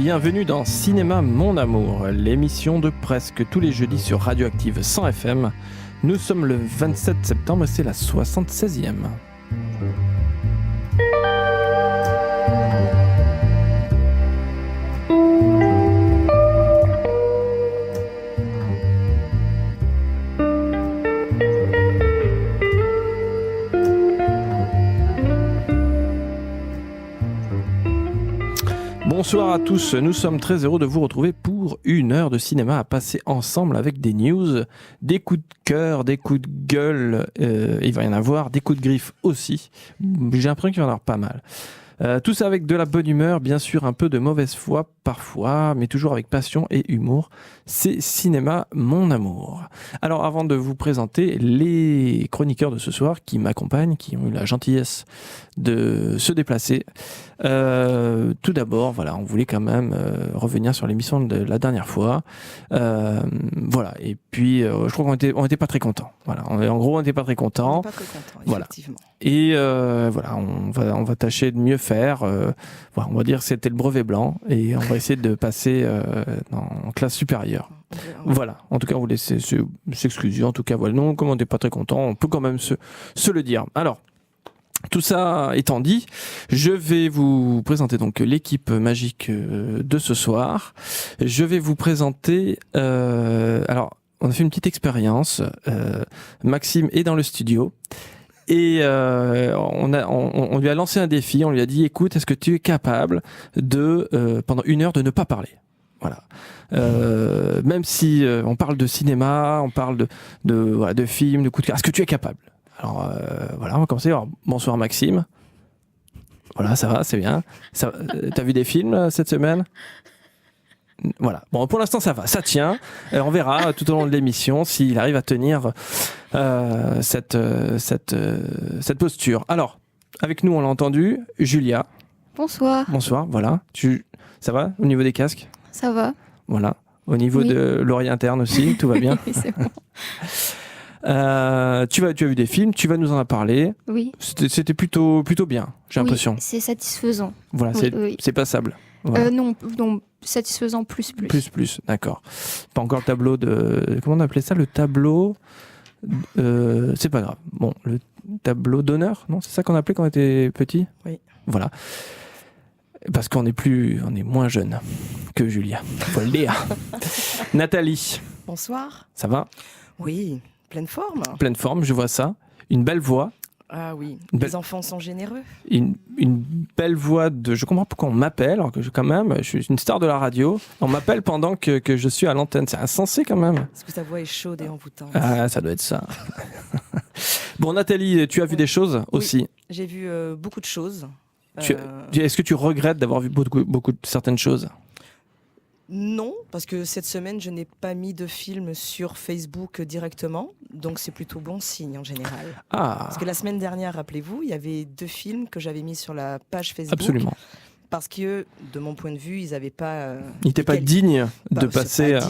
Bienvenue dans Cinéma Mon Amour, l'émission de presque tous les jeudis sur Radioactive 100 FM. Nous sommes le 27 septembre et c'est la 76e. Bonsoir à tous, nous sommes très heureux de vous retrouver pour une heure de cinéma à passer ensemble avec des news, des coups de cœur, des coups de gueule, il va y en avoir, des coups de griffe aussi, j'ai l'impression qu'il va y en avoir pas mal. Tout ça avec de la bonne humeur, bien sûr un peu de mauvaise foi parfois, mais toujours avec passion et humour. C'est Cinéma Mon Amour. Alors avant de vous présenter les chroniqueurs de ce soir qui m'accompagnent, qui ont eu la gentillesse de se déplacer, tout d'abord, voilà, on voulait quand même revenir sur l'émission de la dernière fois. Voilà, et puis je crois qu'on était pas très contents. Voilà, en gros, on n'était pas très contents. Pas très contents, voilà. Effectivement. Et voilà, on va tâcher de mieux faire. Voilà, on va dire que c'était le brevet blanc et on va essayer de passer en classe supérieure. Voilà, en tout cas, on voulait s'excuser. En tout cas, voilà, non, comme on n'était pas très contents, on peut quand même se le dire. Alors, tout ça étant dit, je vais vous présenter donc l'équipe magique de ce soir. Je vais vous présenter... alors, on a fait une petite expérience. Maxime est dans le studio. Et on lui a lancé un défi, on lui a dit écoute, est-ce que tu es capable de pendant une heure de ne pas parler, voilà. Même si on parle de cinéma, on parle de films, de coups de cœur, est-ce que tu es capable? Alors voilà, on va commencer. Alors, bonsoir Maxime. Voilà, ça va, c'est bien. T'as vu des films cette semaine? Voilà. Bon, pour l'instant, ça va, ça tient. On verra tout au long de l'émission s'il arrive à tenir cette posture. Alors, avec nous, on l'a entendu, Julia. Bonsoir. Bonsoir, voilà. Ça va au niveau des casques? Ça va. Voilà. Au niveau de l'oreille interne aussi, tout va bien? Oui, c'est bon. Tu as vu des films, tu vas nous en parler. Oui. C'était plutôt bien, j'ai l'impression. C'est satisfaisant. Voilà, c'est passable. Voilà. Non, satisfaisant plus. Plus, d'accord. Pas encore le tableau de... Comment on appelait ça? Le tableau... c'est pas grave. Bon, le tableau d'honneur, non? C'est ça qu'on appelait quand on était petit? Oui. Voilà. Parce qu'on est moins jeune que Julia. Faut le dire. Nathalie. Bonsoir. Ça va? Oui, pleine forme. Pleine forme, je vois ça. Une belle voix. Ah oui, Les enfants sont généreux. Une belle voix de... Je comprends pourquoi on m'appelle, alors que je suis une star de la radio. On m'appelle pendant que je suis à l'antenne. C'est insensé quand même. Parce que ta voix est chaude et envoûtante. Ah, ça doit être ça. Bon, Nathalie, tu as vu des choses aussi? Oui, j'ai vu beaucoup de choses. Est-ce que tu regrettes d'avoir vu beaucoup de certaines choses? Non, parce que cette semaine, je n'ai pas mis de film sur Facebook directement, donc c'est plutôt bon signe en général. Ah. Parce que la semaine dernière, rappelez-vous, il y avait 2 films que j'avais mis sur la page Facebook. Absolument. Parce que, de mon point de vue, ils n'avaient pas... Ils n'étaient pas dignes de passer à...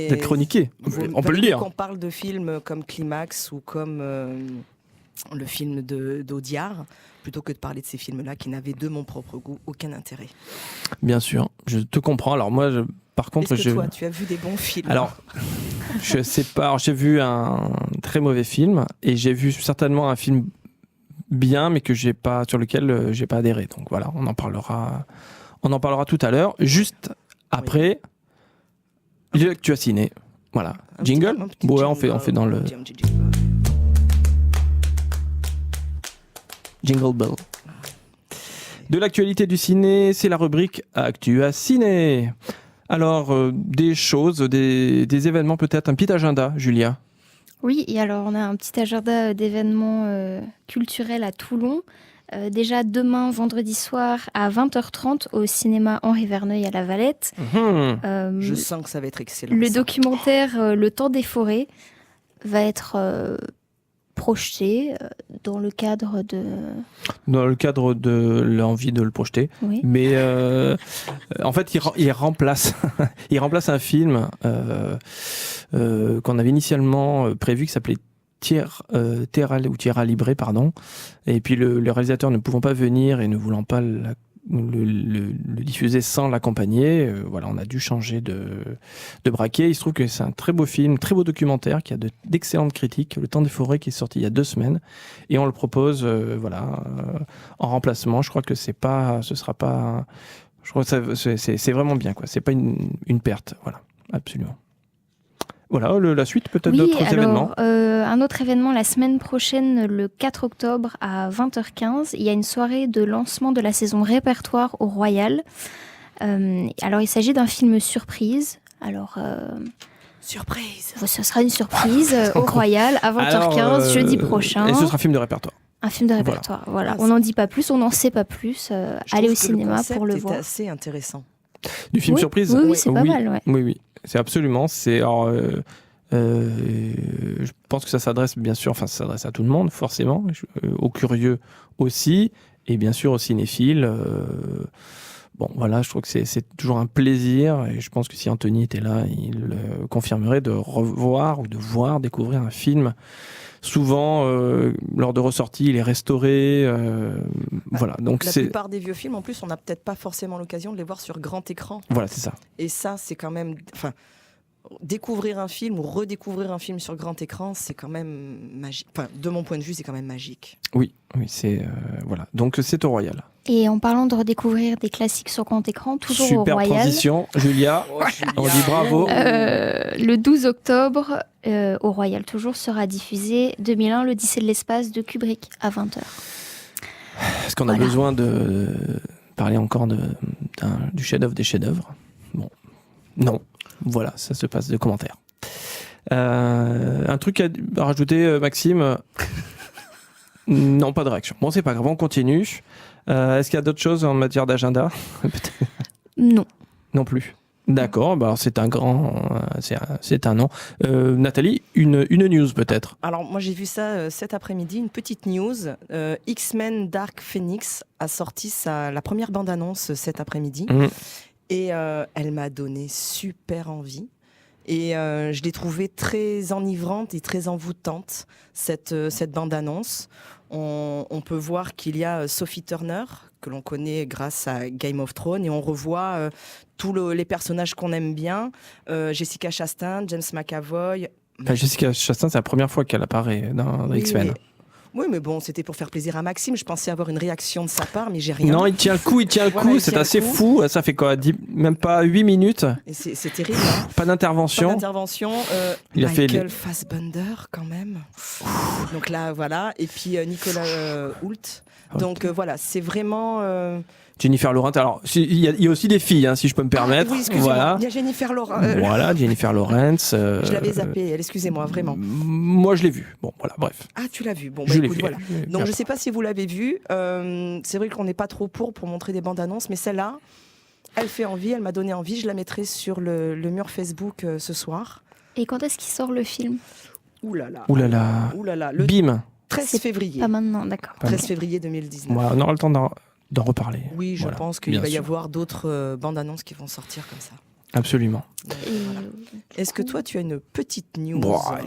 d'être chroniqués. On peut le dire. Quand on parle de films comme Climax ou comme le film d'Audiard, plutôt que de parler de ces films-là qui n'avaient, de mon propre goût, aucun intérêt. Bien sûr, je te comprends. Alors moi, par contre... Est-ce que toi, tu as vu des bons films? Alors, je sais pas. Alors, j'ai vu un très mauvais film et j'ai vu certainement un film bien, mais sur lequel j'ai pas adhéré. Donc voilà, on en parlera tout à l'heure. Juste après, tu as ciné. Voilà. Jingle? Ouais, on fait dans le... Jingle Bell. De l'actualité du ciné, c'est la rubrique Actu à Ciné. Alors, des choses, des événements peut-être, un petit agenda, Julia. Oui, et alors on a un petit agenda d'événements culturels à Toulon. Déjà demain, vendredi soir, à 20h30, au cinéma Henri Verneuil à La Valette. Je sens que ça va être excellent. Le documentaire Le Temps des forêts va être... projeté dans le cadre de l'envie de le projeter. Oui. Mais en fait, il remplace un film qu'on avait initialement prévu qui s'appelait Terra Libre, pardon. Et puis le réalisateur ne pouvant pas venir et ne voulant pas le diffuser sans l'accompagner. Voilà, on a dû changer de braquet. Il se trouve que c'est un très beau film, très beau documentaire qui a d'excellentes critiques. Le Temps des forêts qui est sorti il y a 2 semaines et on le propose, en remplacement. Je crois que ce sera pas. Je crois que c'est vraiment bien, quoi. C'est pas une perte, voilà, absolument. Voilà, la suite peut-être d'autres événements. Un autre événement la semaine prochaine, le 4 octobre à 20h15, il y a une soirée de lancement de la saison répertoire au Royal. Alors il s'agit d'un film surprise. Alors surprise. Ce sera une surprise au Royal à 20h15 jeudi prochain. Et ce sera un film de répertoire. Un film de répertoire, voilà. On n'en dit pas plus, on n'en sait pas plus. Allez au cinéma pour le voir. C'est assez intéressant. Du film surprise. Oui, c'est pas mal, ouais. Oui, c'est absolument. Je pense que ça s'adresse bien sûr, ça s'adresse à tout le monde forcément, aux curieux aussi, et bien sûr aux cinéphiles. Bon, voilà, je trouve que c'est toujours un plaisir, et je pense que si Anthony était là, il confirmerait de revoir ou de découvrir un film. Souvent, lors de ressorties, il est restauré. Voilà. Donc la plupart des vieux films, en plus, on n'a peut-être pas forcément l'occasion de les voir sur grand écran. Voilà, c'est ça. Et ça, c'est quand même... découvrir un film ou redécouvrir un film sur grand écran, c'est quand même magique. Enfin, de mon point de vue, c'est quand même magique. Oui, c'est... voilà. Donc, c'est au Royal. Et en parlant de redécouvrir des classiques sur grand écran, toujours au Royal. Super transition, Julia. On dit bravo. Le 12 octobre, au Royal toujours, sera diffusé 2001, l'Odyssée de l'espace de Kubrick, à 20h. Est-ce qu'on a besoin de parler encore du chef-d'œuvre des chefs-d'œuvre ? Bon, non. Voilà, ça se passe de commentaires. Un truc à rajouter, Maxime ? Non, pas de réaction. Bon, c'est pas grave, on continue. Est-ce qu'il y a d'autres choses en matière d'agenda ? Non. Non plus. D'accord, bah c'est un non. Nathalie, une news peut-être. Alors moi j'ai vu ça cet après-midi, une petite news. X-Men Dark Phoenix a sorti la première bande-annonce cet après-midi. Et elle m'a donné super envie. Et je l'ai trouvée très enivrante et très envoûtante, cette bande-annonce. On peut voir qu'il y a Sophie Turner, que l'on connaît grâce à Game of Thrones, et on revoit tous les personnages qu'on aime bien. Jessica Chastain, James McAvoy. Jessica Chastain, c'est la première fois qu'elle apparaît dans X-Men. Oui, mais bon, c'était pour faire plaisir à Maxime. Je pensais avoir une réaction de sa part, mais j'ai rien. Non, il tient le coup, voilà, c'est assez fou. Ça fait quoi, même pas 8 minutes. Et c'est terrible. Hein. Pas d'intervention. Il Michael Fassbender, quand même. Donc là, voilà. Et puis Nicolas Hoult. Donc voilà, c'est vraiment... Jennifer Lawrence. Alors, il y a aussi des filles, hein, si je peux me permettre. Oui, excusez-moi. Voilà. Il y a Jennifer Lawrence. Voilà, Jennifer Lawrence. Je l'avais zappée, excusez-moi, vraiment. Moi, je l'ai vue. Bon, voilà, bref. Ah, tu l'as vue. Bon, je l'ai écoute, vu. voilà. Donc, je ne sais pas si vous l'avez vue. C'est vrai qu'on n'est pas trop pour montrer des bandes annonces, mais celle-là, elle fait envie, elle m'a donné envie. Je la mettrai sur le mur Facebook ce soir. Et quand est-ce qu'il sort le film ? Ouh là là. Le Bim. 13 février. Pas maintenant, d'accord. 13 février 2019. Ouais, on aura le temps d'en reparler. Oui, je pense qu'il va y avoir d'autres bandes annonces qui vont sortir comme ça. Absolument. Est-ce que toi, tu as une petite news ?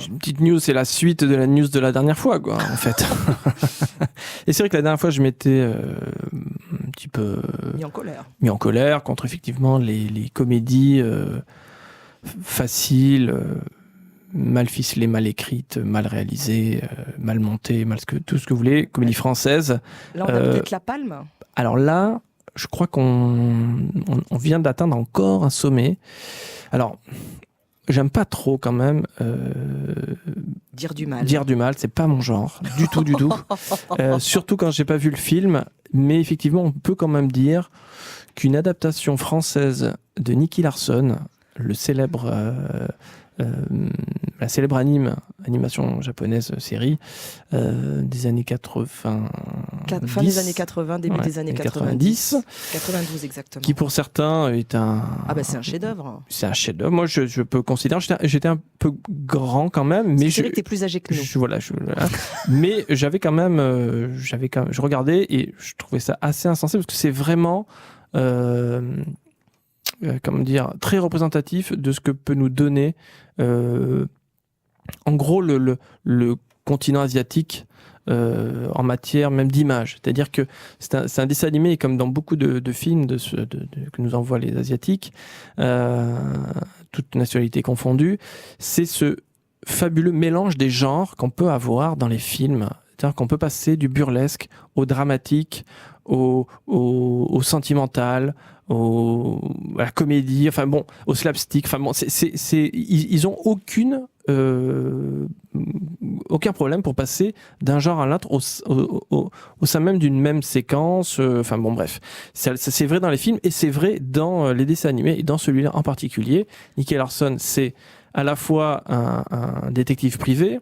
Une petite news, c'est la suite de la news de la dernière fois, quoi, en fait. Et c'est vrai que la dernière fois, je m'étais un petit peu mis en colère contre effectivement les comédies faciles, mal ficelées, mal écrites, mal réalisées, mal montées, tout ce que vous voulez, comédie française. Là, on a peut-être la palme. Alors là, je crois qu'on vient d'atteindre encore un sommet. Alors, j'aime pas trop quand même dire du mal. Dire du mal, c'est pas mon genre, du tout. Surtout quand j'ai pas vu le film. Mais effectivement, on peut quand même dire qu'une adaptation française de Nicky Larson, la célèbre animation japonaise série des années 80. Fin des années 80, début des années 90. 92 exactement. Qui pour certains est un... Ah bah c'est un chef-d'œuvre. C'est un chef-d'œuvre. Moi je peux considérer, j'étais un peu grand quand même. Mais c'est vrai que t'es plus âgé que nous. Voilà. Mais j'avais quand même, je regardais et je trouvais ça assez insensé parce que c'est vraiment... comment dire, très représentatif de ce que peut nous donner en gros le continent asiatique en matière même d'image. C'est-à-dire que c'est un dessin animé, comme dans beaucoup de films que nous envoient les Asiatiques, toutes nationalités confondues, c'est ce fabuleux mélange des genres qu'on peut avoir dans les films. C'est-à-dire qu'on peut passer du burlesque au dramatique, au sentimental, à la comédie, enfin bon, au slapstick. Enfin bon, ils ont aucun problème pour passer d'un genre à l'autre au sein même d'une même séquence. Enfin bon, bref, c'est vrai dans les films et c'est vrai dans les dessins animés et dans celui-là en particulier. Nicky Larson, c'est à la fois un détective privé.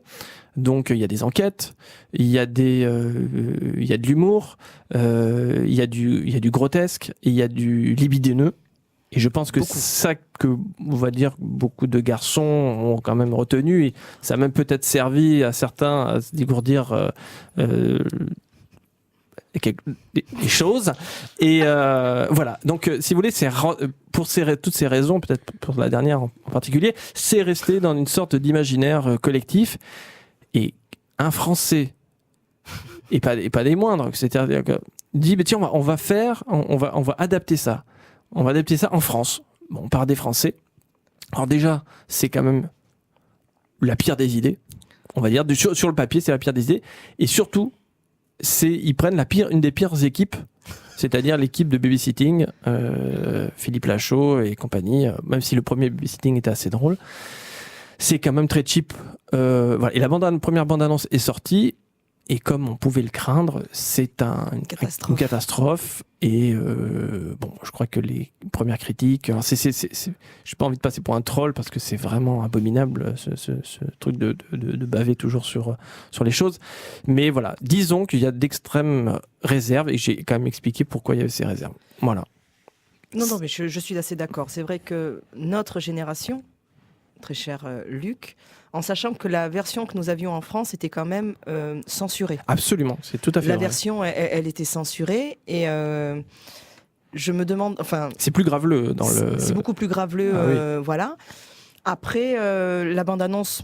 Donc il y a des enquêtes, il y a de l'humour, il y a du grotesque, et il y a du libidineux. Et je pense que c'est ça que, on va dire, beaucoup de garçons ont quand même retenu. Et ça a même peut-être servi à certains à se dégourdir des choses. Et voilà. Donc, si vous voulez, pour toutes ces raisons, peut-être pour la dernière en particulier, c'est resté dans une sorte d'imaginaire collectif. Et un Français, et pas des moindres, c'est-à-dire que dit, tiens, on va adapter ça. On va adapter ça en France. Bon, par des Français. Alors déjà, c'est quand même la pire des idées. On va dire, sur le papier, c'est la pire des idées. Et surtout, ils prennent une des pires équipes, c'est-à-dire l'équipe de babysitting, Philippe Lachaud et compagnie, même si le premier babysitting était assez drôle. C'est quand même très cheap. Voilà. Et la première bande-annonce est sortie. Et comme on pouvait le craindre, c'est une catastrophe. Et bon, je crois que les premières critiques... Je n'ai pas envie de passer pour un troll parce que c'est vraiment abominable, ce truc de baver toujours sur les choses. Mais voilà, disons qu'il y a d'extrêmes réserves. Et j'ai quand même expliqué pourquoi il y avait ces réserves. Voilà. Non, mais je suis assez d'accord. C'est vrai que notre génération, très cher Luc, en sachant que la version que nous avions en France était quand même censurée. Absolument, c'est tout à fait la vrai. Version, elle était censurée et je me demande... c'est plus graveleux dans le... C'est beaucoup plus graveleux, oui. Voilà. Après, l'annonce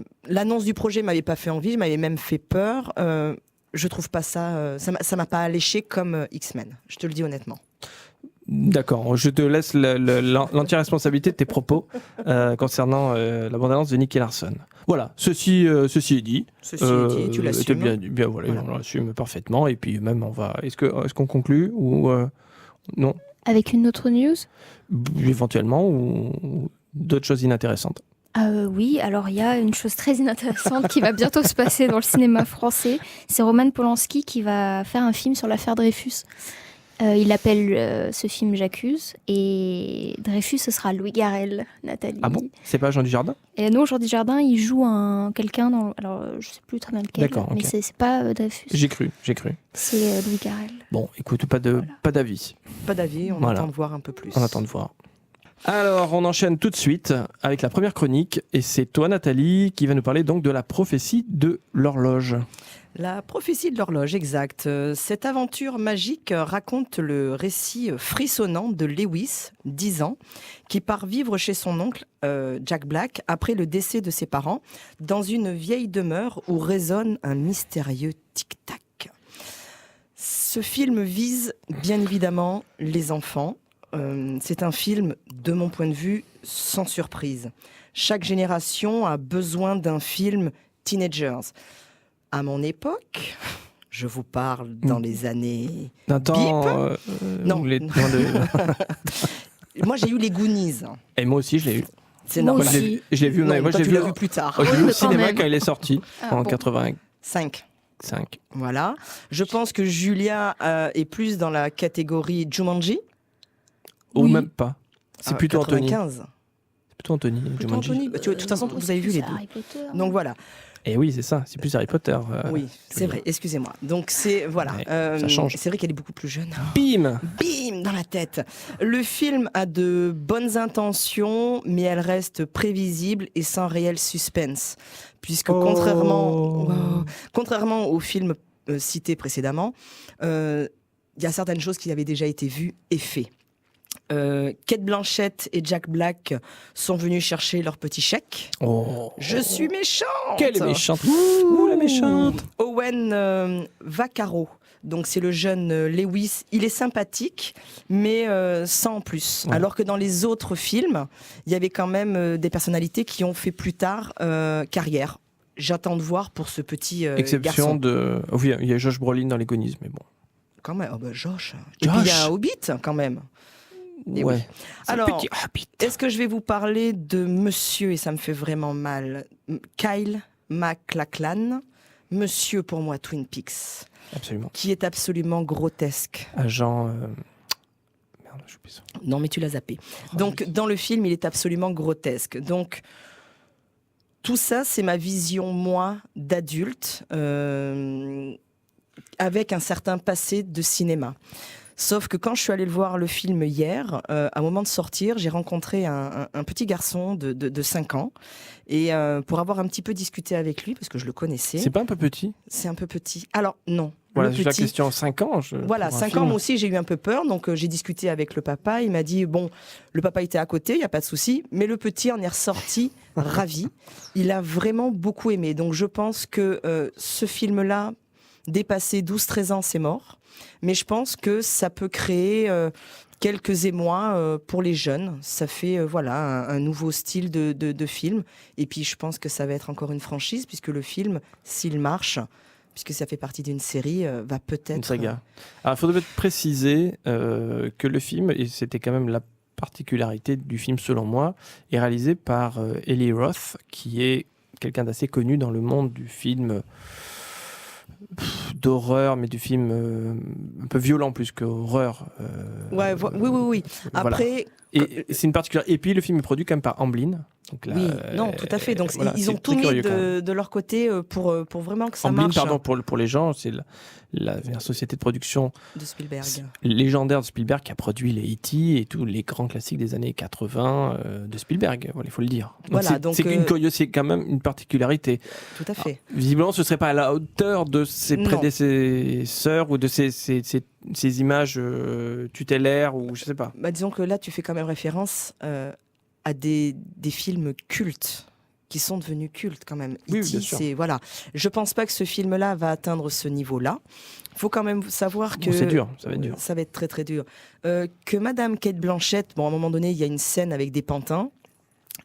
du projet m'avait pas fait envie, m'avait même fait peur. Je trouve pas ça m'a pas alléché comme X-Men, je te le dis honnêtement. D'accord, je te laisse l'entière responsabilité de tes propos concernant la bande-annonce de Nicky Larson. Voilà, ceci est dit. Ceci est dit, tu l'assumes. Bien, voilà, on l'assume parfaitement. Et puis même, est-ce qu'on conclut ou non? Avec une autre news? Éventuellement, ou d'autres choses inintéressantes. Oui, alors il y a une chose très inintéressante qui va bientôt se passer dans le cinéma français. C'est Roman Polanski qui va faire un film sur l'affaire Dreyfus. Il appelle ce film J'accuse, et Dreyfus, ce sera Louis Garrel, Nathalie. Ah bon? C'est pas Jean Dujardin? Et non, Jean Dujardin, il joue quelqu'un dans... Alors, je sais plus très bien lequel, d'accord, mais okay. c'est pas Dreyfus. J'ai cru. C'est Louis Garrel. Bon, écoute, pas d'avis. Pas d'avis, on attend de voir un peu plus. On attend de voir. Alors, on enchaîne tout de suite avec la première chronique, et c'est toi, Nathalie, qui va nous parler donc de la prophétie de l'horloge. La prophétie de l'horloge, exact. Cette aventure magique raconte le récit frissonnant de Lewis, 10 ans, qui part vivre chez son oncle, Jack Black, après le décès de ses parents, dans une vieille demeure où résonne un mystérieux tic-tac. Ce film vise bien évidemment les enfants. C'est un film, de mon point de vue, sans surprise. Chaque génération a besoin d'un film teenagers. À mon époque, je vous parle dans les années... D'un temps... non. Moi, j'ai eu les Goonies. Et moi aussi, je l'ai eu. C'est normal. Je l'ai vu, tu l'as vu plus tard. Je l'ai vu au cinéma quand il est sorti, en 85. Voilà. Je pense que Julia est plus dans la catégorie Jumanji. Ou même pas. C'est plutôt 95. Anthony. C'est plutôt Anthony. Anthony. De toute façon, vous avez vu les deux. Harry Potter. Donc voilà. Et oui, c'est ça, c'est plus Harry Potter. Oui, c'est vrai, excusez-moi. Donc c'est, voilà. Ouais, ça change. C'est vrai qu'elle est beaucoup plus jeune. Bim dans la tête. Le film a de bonnes intentions, mais elle reste prévisible et sans réel suspense. Puisque contrairement au film cité précédemment, il y a certaines choses qui avaient déjà été vues et faites. Kate Blanchett et Jack Black sont venus chercher leur petit chèque. Je suis méchante. Quelle est méchante. Ouh, la méchante. Owen Vaccaro. Donc c'est le jeune Lewis. Il est sympathique, mais sans plus. Ouais. Alors que dans les autres films, il y avait quand même des personnalités qui ont fait plus tard carrière. J'attends de voir pour ce petit Exception garçon. de... Oui, il y a Josh Brolin dans l'Égonisme, mais bon. Quand même, Josh. Et puis il y a un Hobbit, quand même. Et ouais. Oui. Alors, est-ce que je vais vous parler de monsieur, et ça me fait vraiment mal, Kyle MacLachlan, monsieur pour moi Twin Peaks. Absolument. Qui est absolument grotesque. Agent... Merde, je suis plus sûr. Non, mais tu l'as zappé. Donc, dans le film, il est absolument grotesque. Donc, tout ça, c'est ma vision, moi, d'adulte, avec un certain passé de cinéma. Sauf que quand je suis allée voir le film hier, à un moment de sortir, j'ai rencontré un petit garçon de 5 ans. Et pour avoir un petit peu discuté avec lui, parce que je le connaissais... C'est pas un peu petit ? C'est un peu petit. Alors, non. Voilà, c'est la question, 5 ans. Voilà, 5 ans, moi aussi, j'ai eu un peu peur. Donc, j'ai discuté avec le papa. Il m'a dit, bon, le papa était à côté, il n'y a pas de souci. Mais le petit en est ressorti ravi. Il a vraiment beaucoup aimé. Donc, je pense que ce film-là, dépassé 12-13 ans, c'est mort. Mais je pense que ça peut créer quelques émois pour les jeunes. Ça fait un nouveau style de film. Et puis je pense que ça va être encore une franchise, puisque le film, s'il marche, puisque ça fait partie d'une série, va peut-être... Une saga. Alors, il faudrait préciser que le film, et c'était quand même la particularité du film selon moi, est réalisé par Eli Roth, qui est quelqu'un d'assez connu dans le monde du film... d'horreur, mais du film un peu violent plus qu'horreur. Oui. Après... Voilà. Et c'est une particularité. Et puis le film est produit quand même par Amblin. Donc là, non, tout à fait. Donc ils ont tout mis de leur côté pour vraiment que ça Amblin, marche. pardon, pour les gens, c'est la société de production de Spielberg. Légendaire de Spielberg qui a produit les E.T. et tous les grands classiques des années 80 de Spielberg. Voilà, il faut le dire. Donc c'est quand même une particularité. Tout à fait. Alors, visiblement, ce ne serait pas à la hauteur de ses prédécesseurs ou de ces images tutélaires ou je sais pas. Disons que là, tu fais quand même référence à des films cultes qui sont devenus cultes quand même. Oui, bien sûr. Voilà. Je pense pas que ce film-là va atteindre ce niveau-là. Il faut quand même savoir que... c'est dur, ça va être dur. Ça va être très très dur. Que Madame Kate Blanchett, à un moment donné, il y a une scène avec des pantins,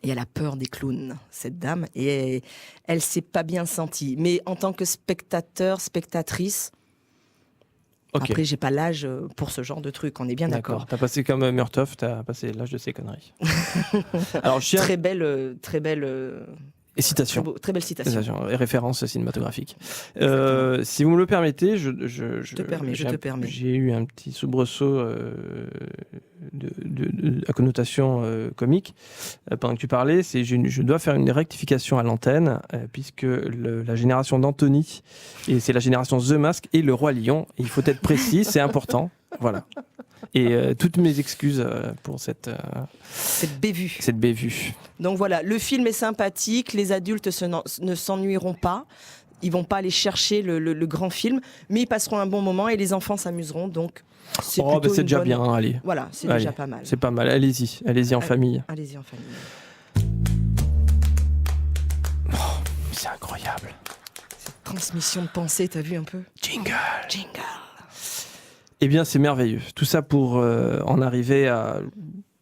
et elle a peur des clowns, cette dame, et elle s'est pas bien sentie. Mais en tant que spectatrice... Okay. Après, j'ai pas l'âge pour ce genre de truc, on est bien d'accord. T'as passé comme Murtoff, t'as passé l'âge de ces conneries. Alors, très belle et citation. Très belle citation. Et référence cinématographique. Si vous me le permettez, je te permets. J'ai eu un petit soubresaut à connotation comique pendant que tu parlais. Je dois faire une rectification à l'antenne puisque la génération d'Anthony, et c'est la génération The Mask et le Roi Lion. Il faut être précis, c'est important. Voilà. Et toutes mes excuses pour cette bévue. Donc voilà, le film est sympathique, les adultes ne s'ennuieront pas, ils vont pas aller chercher le grand film, mais ils passeront un bon moment et les enfants s'amuseront, donc c'est déjà bien, allez. Voilà, c'est déjà pas mal. C'est pas mal, allez-y en famille. Allez-y en famille. Oh, c'est incroyable. Cette transmission de pensée, t'as vu un peu ? Jingle. Eh bien, c'est merveilleux. Tout ça pour en arriver à...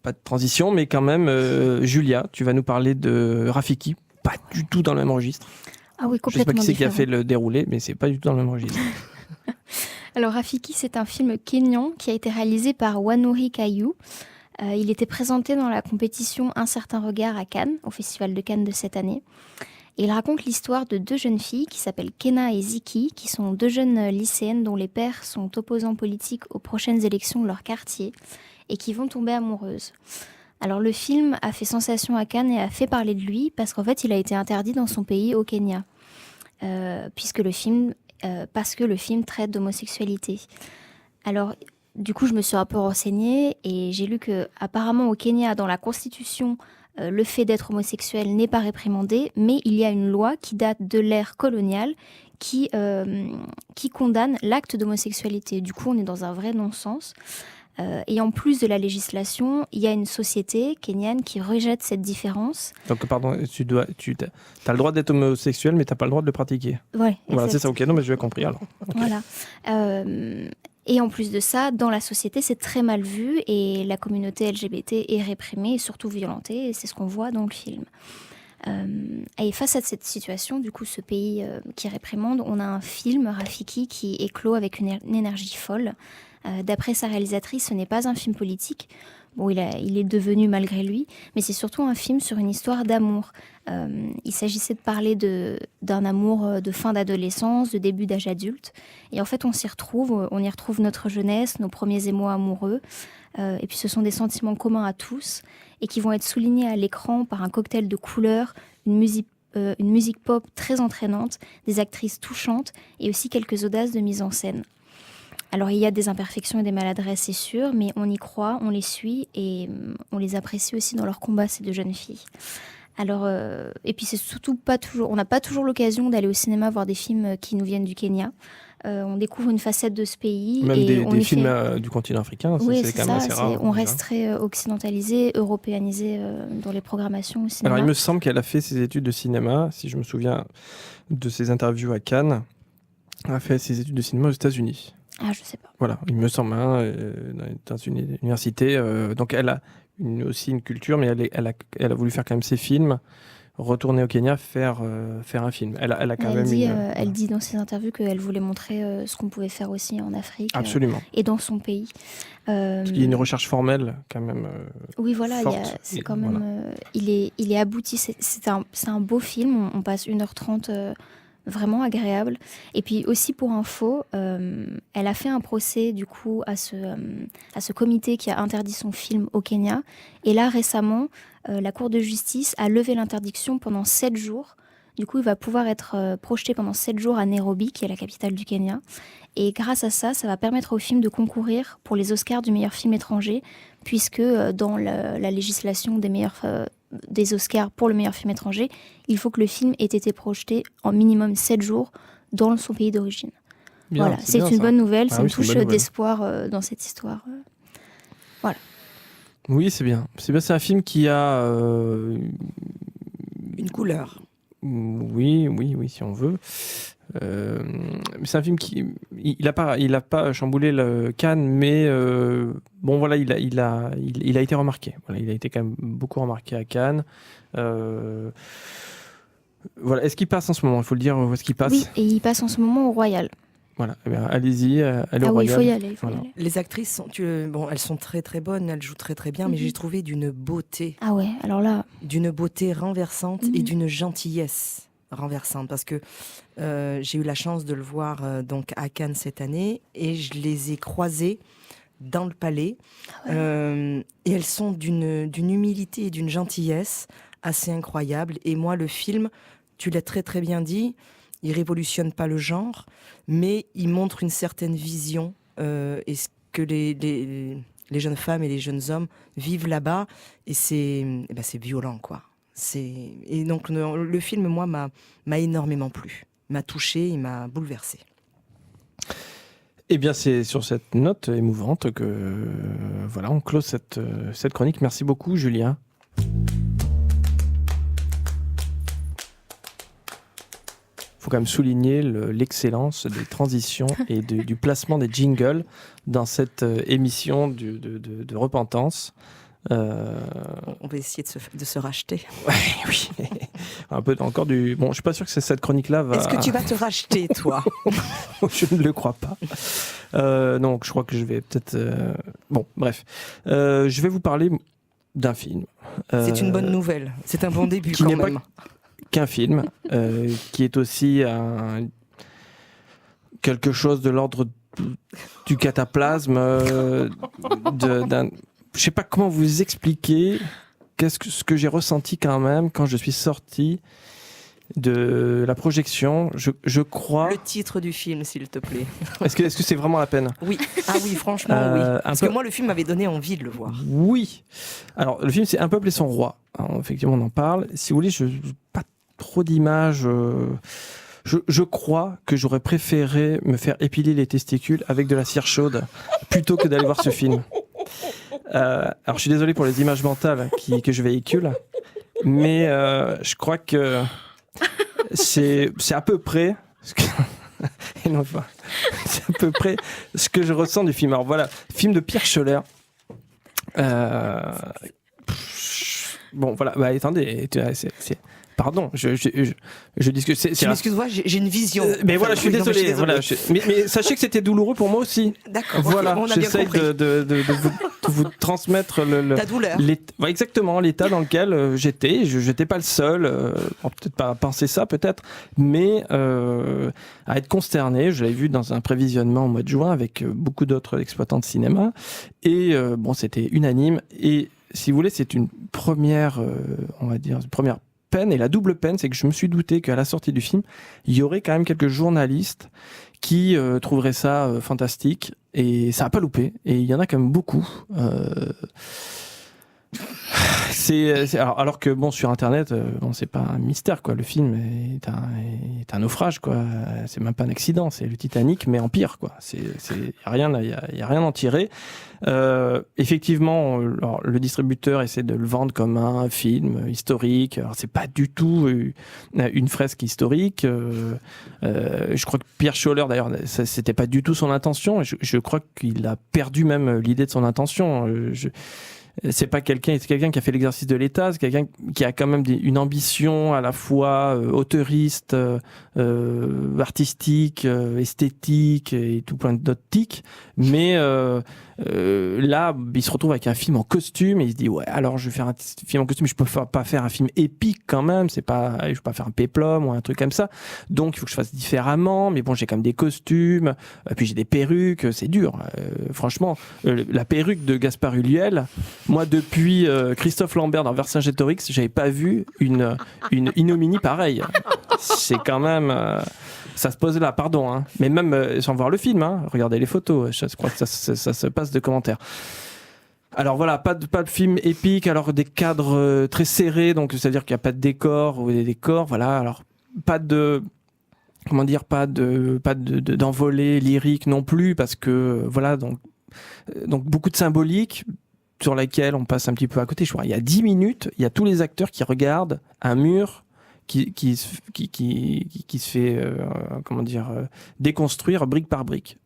Pas de transition, mais quand même, Julia, tu vas nous parler de Rafiki. Pas du tout dans le même registre. Ah oui, complètement. Je sais pas qui c'est qui a fait le déroulé, mais c'est pas du tout dans le même registre. Alors, Rafiki, c'est un film kényan qui a été réalisé par Wanuri Kayu. Il était présenté dans la compétition Un certain regard à Cannes, au Festival de Cannes de cette année. Et il raconte l'histoire de 2 jeunes filles qui s'appellent Kena et Ziki, qui sont 2 jeunes lycéennes dont les pères sont opposants politiques aux prochaines élections de leur quartier et qui vont tomber amoureuses. Alors le film a fait sensation à Cannes et a fait parler de lui parce qu'en fait il a été interdit dans son pays, au Kenya, parce que le film traite d'homosexualité. Alors du coup je me suis un peu renseignée et j'ai lu que apparemment au Kenya, dans la constitution, le fait d'être homosexuel n'est pas réprimandé, mais il y a une loi qui date de l'ère coloniale qui condamne l'acte d'homosexualité. Du coup, on est dans un vrai non-sens. Et en plus de la législation, il y a une société kenyane qui rejette cette différence. Donc, pardon, tu as le droit d'être homosexuel, mais tu n'as pas le droit de le pratiquer. Ouais, voilà, c'est ça, ok, non, mais je vais compris alors. Okay. Voilà. Et en plus de ça, dans la société, c'est très mal vu et la communauté LGBT est réprimée et surtout violentée, et c'est ce qu'on voit dans le film. Et face à cette situation, du coup, ce pays qui réprimande, on a un film, Rafiki, qui éclot avec une énergie folle. D'après sa réalisatrice, ce n'est pas un film politique. Bon, il est devenu malgré lui, mais c'est surtout un film sur une histoire d'amour. Il s'agissait de parler d'un amour de fin d'adolescence, de début d'âge adulte. Et en fait, on y retrouve notre jeunesse, nos premiers émois amoureux. Et puis ce sont des sentiments communs à tous et qui vont être soulignés à l'écran par un cocktail de couleurs, une musique pop très entraînante, des actrices touchantes et aussi quelques audaces de mise en scène. Alors il y a des imperfections et des maladresses, c'est sûr, mais on y croit, on les suit et on les apprécie aussi dans leur combat, ces deux jeunes filles. Alors, et puis c'est surtout pas toujours, on n'a pas toujours l'occasion d'aller au cinéma voir des films qui nous viennent du Kenya. On découvre une facette de ce pays. Même et des films du continent africain, oui, c'est quand même assez rare. On reste très occidentalisé, européanisé dans les programmations au cinéma. Alors il me semble qu'elle a fait ses études de cinéma, si je me souviens de ses interviews à Cannes, elle a fait ses études de cinéma aux États-Unis. Ah, je sais pas. Voilà, il me semble, dans une université. Donc elle a aussi une culture, mais elle a voulu faire quand même ses films, retourner au Kenya, faire un film. Elle a quand même elle dit dans ses interviews qu'elle voulait montrer ce qu'on pouvait faire aussi en Afrique. Absolument. Et dans son pays. Parce qu'il y a une recherche formelle quand même. Oui, voilà, forte, c'est quand même. Voilà. Il est abouti. C'est un beau film. On passe 1h30. Vraiment agréable. Et puis aussi pour info, elle a fait un procès du coup à ce comité qui a interdit son film au Kenya. Et là récemment, la Cour de justice a levé l'interdiction pendant 7 jours. Du coup, il va pouvoir être projeté pendant 7 jours à Nairobi, qui est la capitale du Kenya. Et grâce à ça, ça va permettre au film de concourir pour les Oscars du meilleur film étranger, puisque dans la législation des Oscars pour le meilleur film étranger, il faut que le film ait été projeté en minimum 7 jours dans son pays d'origine. Bien, voilà, c'est une bonne nouvelle, c'est une touche d'espoir dans cette histoire. Voilà. Oui, c'est bien. C'est un film qui a une couleur. Oui, si on veut. C'est un film qui il a pas chamboulé le Cannes, mais bon voilà, il a été remarqué. Voilà, il a été quand même beaucoup remarqué à Cannes. Voilà, est-ce qu'il passe en ce moment? Il faut le dire, où est-ce qu'il passe? Oui, et il passe en ce moment au Royal. Voilà, eh bien, allez-y, allez au Royal. Oui, il faut y aller. Les actrices, elles sont très très bonnes, elles jouent très très bien, mais j'ai trouvé d'une beauté. Ah ouais, alors là. D'une beauté renversante et d'une gentillesse renversante, parce que j'ai eu la chance de le voir donc à Cannes cette année et je les ai croisées dans le palais. Et elles sont d'une humilité et d'une gentillesse assez incroyable. Et moi, le film, tu l'as très très bien dit, il révolutionne pas le genre, mais il montre une certaine vision et ce que les jeunes femmes et les jeunes hommes vivent là-bas, et c'est violent, quoi. Et donc le film, moi, m'a énormément plu, m'a touché, il m'a bouleversé. Eh bien, c'est sur cette note émouvante que voilà, on close cette chronique. Merci beaucoup, Julien. Il faut quand même souligner l'excellence des transitions et du placement des jingles dans cette émission de repentance. On va essayer de se racheter. Ouais, oui, un peu encore du. Bon, je suis pas sûr que cette chronique-là va. Est-ce que tu vas te racheter, toi? Je ne le crois pas. Non, je crois que je vais peut-être. Bon, bref, je vais vous parler d'un film. C'est une bonne nouvelle. C'est un bon début quand même. Qu'un film, qui est aussi quelque chose de l'ordre du cataplasme, d'un. Je sais pas comment vous expliquer ce que j'ai ressenti quand même quand je suis sorti de la projection. Je crois. Le titre du film, s'il te plaît. Est-ce que c'est vraiment la peine? Oui. Ah oui, franchement, oui. Parce que moi, le film m'avait donné envie de le voir. Oui. Alors, le film, c'est Un peuple et son roi. Alors, effectivement, on en parle. Si vous voulez, pas trop d'images. Je crois que j'aurais préféré me faire épiler les testicules avec de la cire chaude plutôt que d'aller voir ce film. Alors je suis désolé pour les images mentales que je véhicule, mais je crois que c'est à peu près c'est à peu près ce que je ressens du film. Alors voilà, film de Pierre Schoeller. Bon voilà, bah attendez, pardon, je discute. Excuse-moi, j'ai une vision. Mais voilà, je suis désolé. Voilà, mais sachez que c'était douloureux pour moi aussi. D'accord. Voilà, on a bien j'essaye compris. de vous transmettre Ta douleur. Exactement, l'état dans lequel j'étais. Je n'étais pas le seul. Peut-être pas à penser ça, peut-être, mais à être consterné. Je l'avais vu dans un prévisionnement au mois de juin avec beaucoup d'autres exploitants de cinéma. Et bon, c'était unanime. Et si vous voulez, c'est une première, on va dire, une première peine. Et la double peine, c'est que je me suis douté qu'à la sortie du film, il y aurait quand même quelques journalistes qui trouveraient ça fantastique. Et ça n'a pas loupé. Et il y en a quand même beaucoup. Alors que bon, sur Internet, bon, c'est pas un mystère, quoi. Le film est un naufrage, quoi. C'est même pas un accident, c'est le Titanic, mais en pire, quoi. Il y a rien à en tirer. Effectivement, alors, le distributeur essaie de le vendre comme un film historique. Alors c'est pas du tout une fresque historique. Je crois que Pierre Schoeller, d'ailleurs, c'était pas du tout son intention. Je crois qu'il a perdu même l'idée de son intention. C'est quelqu'un qui a fait l'exercice de l'État, c'est quelqu'un qui a quand même une ambition à la fois auteuriste, artistique, esthétique et tout plein d'autres tics. Mais là, il se retrouve avec un film en costume et il se dit ouais, alors je vais faire un film en costume, je peux pas faire un film épique quand même, je peux pas faire un péplum ou un truc comme ça. Donc il faut que je fasse différemment, mais bon, j'ai quand même des costumes, puis j'ai des perruques, c'est dur. Franchement, la perruque de Gaspard Ulliel, moi depuis Christophe Lambert dans Vercingétorix, j'avais pas vu une ignominie pareille. C'est quand même ça se pose là, pardon, hein. Mais même sans voir le film, hein, regardez les photos, je crois que ça se passe de commentaires. Alors voilà, pas de film épique, alors des cadres très serrés, donc c'est-à-dire qu'il n'y a pas de décor ou des décors, voilà, alors pas d'envolée lyrique non plus, parce que voilà, donc beaucoup de symbolique sur laquelle on passe un petit peu à côté. Je crois il y a 10 minutes, il y a tous les acteurs qui regardent un mur qui se fait déconstruire brique par brique.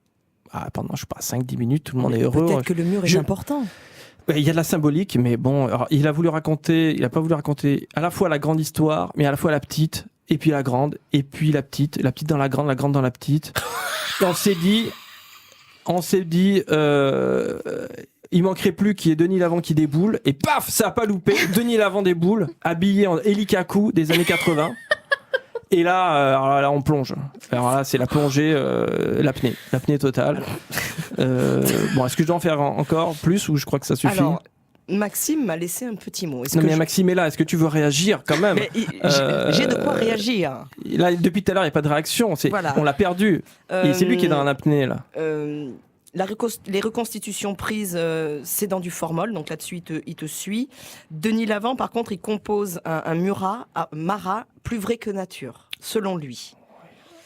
Pendant, je sais pas, 5-10 minutes, tout le monde est heureux. Peut-être que le mur est important. Il y a de la symbolique, mais bon, alors, il a pas voulu raconter à la fois la grande histoire, mais à la fois la petite, et puis la grande, et puis la petite dans la grande dans la petite. On s'est dit, il manquerait plus qu'il y ait Denis Lavant qui déboule, et paf, ça a pas loupé. Denis Lavant déboule, habillé en Eli Kaku des années 80. Et là, on plonge. Alors là, c'est la plongée, l'apnée totale. Bon, est-ce que je dois en faire encore plus ou je crois que ça suffit? Alors, Maxime m'a laissé un petit mot. Maxime est là. Est-ce que tu veux réagir quand même? J'ai de quoi réagir. Là, depuis tout à l'heure, il n'y a pas de réaction. Voilà. On l'a perdu. Et c'est lui qui est dans l'apnée là. Les reconstitutions prises, c'est dans du formol, donc là-dessus, il te suit. Denis Lavant, par contre, il compose un Marat plus vrai que nature, selon lui.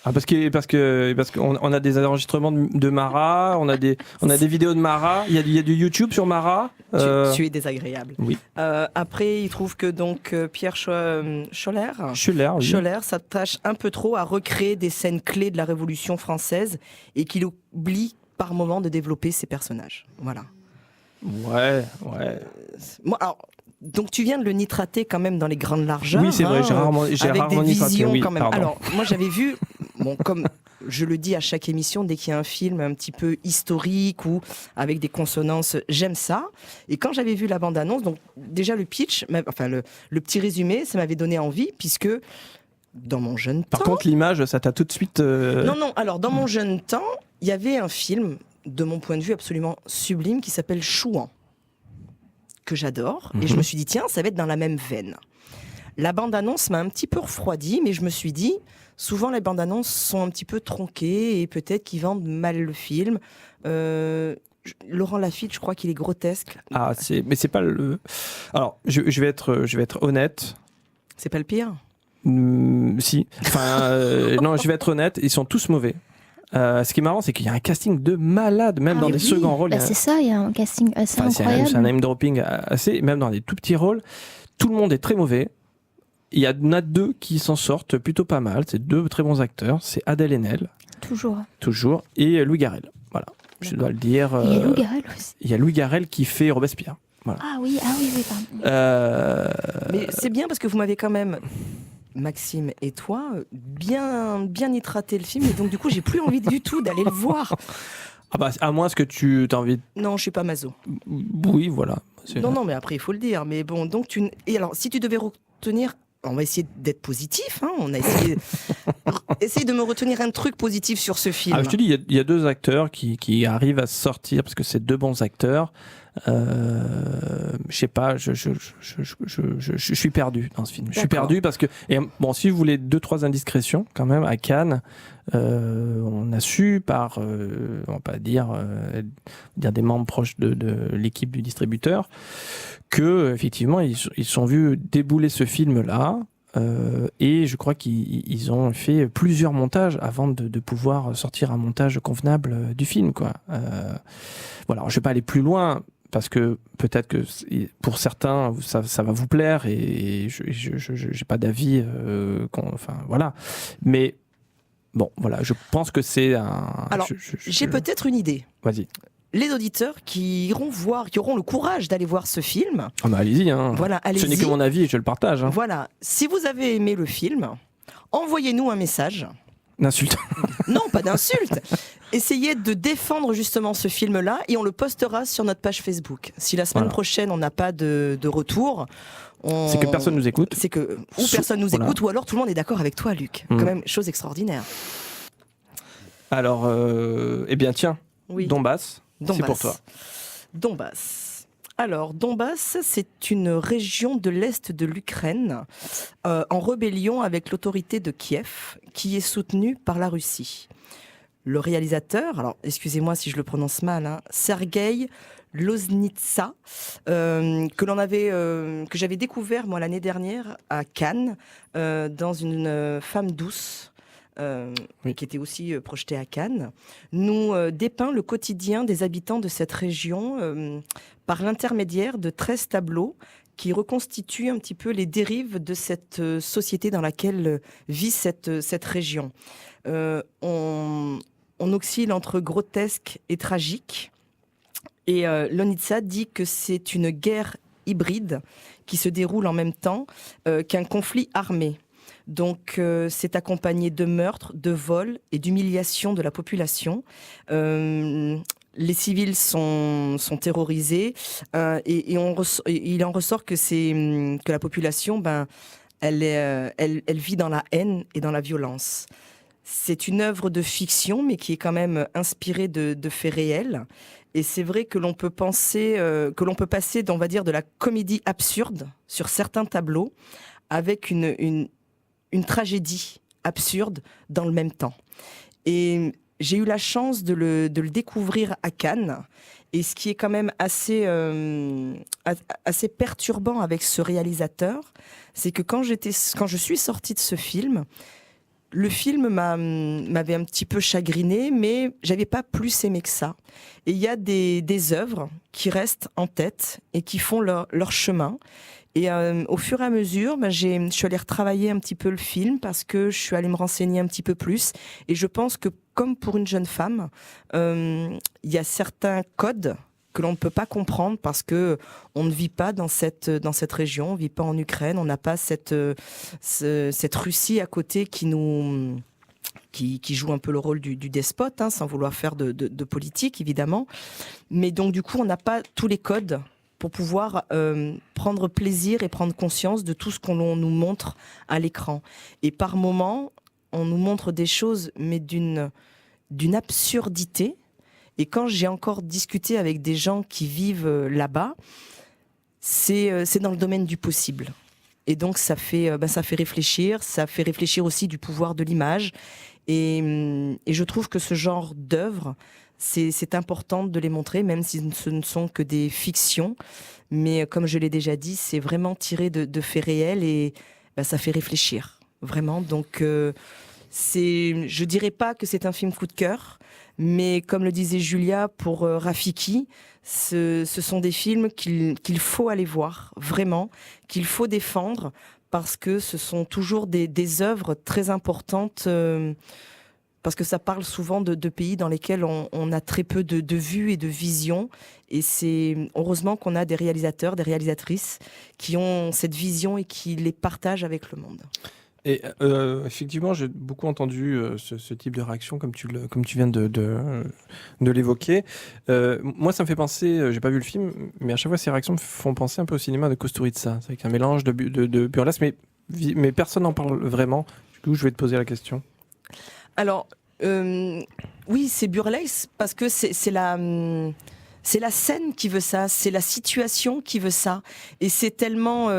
Parce qu'on a des enregistrements de Marat, on a des vidéos de Marat. Il y a du YouTube sur Marat. Tu es désagréable. Oui. Après, il trouve que donc Pierre Schoeller s'attache un peu trop à recréer des scènes clés de la Révolution française et qu'il oublie par moment de développer ses personnages. Voilà. Ouais. Alors, donc tu viens de le nitrater quand même dans les grandes largeurs. Oui, c'est vrai, j'ai rarement des visions nitraté, quand même. Pardon. Alors, moi j'avais vu, comme je le dis à chaque émission, dès qu'il y a un film un petit peu historique ou avec des consonances, j'aime ça. Et quand j'avais vu la bande-annonce, donc déjà le pitch, le petit résumé, ça m'avait donné envie, puisque dans mon jeune temps... Par contre, l'image, ça t'a tout de suite... Non, alors dans mon jeune temps, il y avait un film, de mon point de vue absolument sublime, qui s'appelle Chouan, que j'adore. Et je me suis dit, tiens, ça va être dans la même veine. La bande-annonce m'a un petit peu refroidi, mais je me suis dit, souvent les bandes-annonces sont un petit peu tronquées et peut-être qu'ils vendent mal le film. Laurent Lafitte, je crois qu'il est grotesque. Mais c'est pas le... Alors, je vais être honnête. C'est pas le pire? Si. Enfin, non, je vais être honnête, ils sont tous mauvais. Ce qui est marrant, c'est qu'il y a un casting de malade, même dans des seconds rôles. C'est ça, il y a un casting assez incroyable. C'est un name dropping assez, même dans des tout petits rôles. Tout le monde est très mauvais. Il y en a 2 qui s'en sortent plutôt pas mal. C'est 2 très bons acteurs. C'est Adèle Haenel. Toujours. Et Louis Garrel. Voilà. Je dois le dire. Il y a Louis Garrel aussi. Il y a Louis Garrel qui fait Robespierre. Voilà. Ah oui, pardon. Mais c'est bien parce que vous m'avez quand même, Maxime et toi, bien nitraté le film. Et donc, du coup, j'ai plus envie du tout d'aller le voir. Ah bah, à moins que tu as envie. Non, je suis pas maso. Oui, voilà. Non, mais après, il faut le dire. Mais bon, donc Et alors, si tu devais retenir. On va essayer d'être positif. On a essayé essaye de me retenir un truc positif sur ce film. Je te dis, il y a 2 acteurs qui arrivent à sortir parce que c'est 2 bons acteurs. Je sais pas, je suis perdu dans ce film. Je suis perdu parce que si vous voulez 2-3 indiscrétions quand même à Cannes, on a su par on va pas dire des membres proches de l'équipe du distributeur que effectivement ils sont vus débouler ce film là. Et je crois qu'ils ont fait plusieurs montages avant de pouvoir sortir un montage convenable du film, quoi. Voilà, je vais pas aller plus loin parce que peut-être que pour certains ça va vous plaire et je j'ai pas d'avis. Voilà, mais bon, voilà, je pense que c'est un. Alors, j'ai peut-être une idée. Vas-y. Les auditeurs qui auront le courage d'aller voir ce film. Ah bah allez-y, hein. Voilà, allez-y. Ce n'est que mon avis et je le partage. Hein. Voilà, si vous avez aimé le film, envoyez-nous un message. D'insulte. Non, pas d'insulte. Essayez de défendre justement ce film-là et on le postera sur notre page Facebook. Si la semaine prochaine on n'a pas de retour, c'est que personne nous écoute. C'est que personne nous écoute ou alors tout le monde est d'accord avec toi, Luc. Quand même, chose extraordinaire. Alors, eh bien tiens, oui. Donbass. C'est pour toi. Donbass. Alors, Donbass, c'est une région de l'Est de l'Ukraine en rébellion avec l'autorité de Kiev, qui est soutenue par la Russie. Le réalisateur, alors excusez-moi si je le prononce mal, Sergueï Loznitsa, que j'avais découvert moi l'année dernière à Cannes, dans une femme douce. Qui était aussi projeté à Cannes, nous dépeint le quotidien des habitants de cette région par l'intermédiaire de 13 tableaux qui reconstituent un petit peu les dérives de cette société dans laquelle vit cette région. On oscille entre grotesque et tragique. Et Loznitsa dit que c'est une guerre hybride qui se déroule en même temps qu'un conflit armé. Donc, c'est accompagné de meurtres, de vols et d'humiliation de la population. Les civils sont terrorisés et il en ressort que la population, elle vit dans la haine et dans la violence. C'est une œuvre de fiction, mais qui est quand même inspirée de faits réels. Et c'est vrai que l'on peut passer, on va dire, de la comédie absurde sur certains tableaux avec une tragédie absurde dans le même temps. Et j'ai eu la chance de le découvrir à Cannes. Et ce qui est quand même assez perturbant avec ce réalisateur, c'est que quand je suis sortie de ce film, le film m'avait un petit peu chagrinée, mais j'avais pas plus aimé que ça. Et il y a des œuvres qui restent en tête et qui font leur chemin. Et au fur et à mesure, je suis allée retravailler un petit peu le film parce que je suis allée me renseigner un petit peu plus. Et je pense que, comme pour une jeune femme, il y a certains codes que l'on ne peut pas comprendre parce que on ne vit pas dans cette région, on ne vit pas en Ukraine, on n'a pas cette Russie à côté qui joue un peu le rôle du despote, sans vouloir faire de politique, évidemment. Mais donc, du coup, on n'a pas tous les codes pour pouvoir prendre plaisir et prendre conscience de tout ce qu'on nous montre à l'écran. Et par moments, on nous montre des choses, mais d'une absurdité. Et quand j'ai encore discuté avec des gens qui vivent là-bas, c'est dans le domaine du possible. Et donc ça fait réfléchir aussi du pouvoir de l'image. Et je trouve que ce genre d'œuvre, c'est important de les montrer, même si ce ne sont que des fictions. Mais comme je l'ai déjà dit, c'est vraiment tiré de faits réels et ça fait réfléchir, vraiment. Donc je dirais pas que c'est un film coup de cœur, mais comme le disait Julia pour Rafiki, ce sont des films qu'il faut aller voir, vraiment, qu'il faut défendre, parce que ce sont toujours des œuvres très importantes, parce que ça parle souvent de pays dans lesquels on a très peu de vues et de visions. Et c'est heureusement qu'on a des réalisateurs, des réalisatrices qui ont cette vision et qui les partagent avec le monde. Et effectivement, j'ai beaucoup entendu ce type de réaction, comme tu viens de l'évoquer. Moi, ça me fait penser, j'ai pas vu le film, mais à chaque fois, ces réactions me font penser un peu au cinéma de Kusturica. C'est avec un mélange de burlesque, mais personne n'en parle vraiment. Du coup, je vais te poser la question. Alors, oui, c'est burlesque parce que c'est la scène qui veut ça, c'est la situation qui veut ça. Et c'est tellement